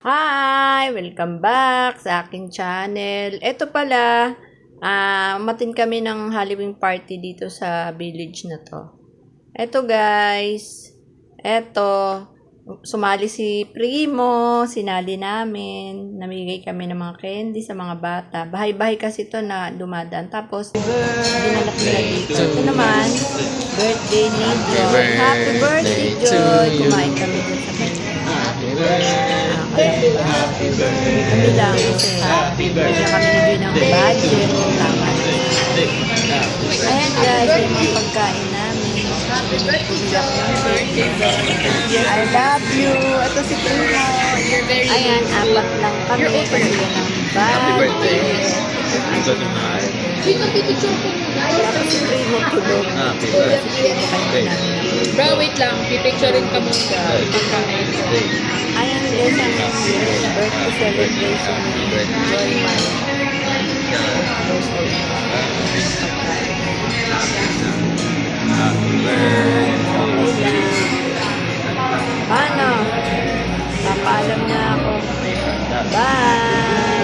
Hi! Welcome back sa aking channel. Ito pala, umatin kami ng Halloween party dito sa village na to. Ito guys, sumali si Primo, sinali namin, namigay kami ng mga candy sa mga bata. Bahay-bahay kasi to na dumadaan. Tapos, dinalak nila dito. Ito naman, birthday ni Joy. Happy birthday, Joy! Kumain kami dun sa may kami lang kasi bigyan kami ni Joy ng budget kung tama na. Ayan guys, yung mga pagkain namin. I love you. Ito si Primo. Ayan, apat lang kami. Pagbiyan ng budget. Tapos si Primo tulog. Bro, wait lang. Pipicturein ka muna. Ayan guys, ang birthday celebration ni Joy Man. Paano? Papaalam na ako. Bye!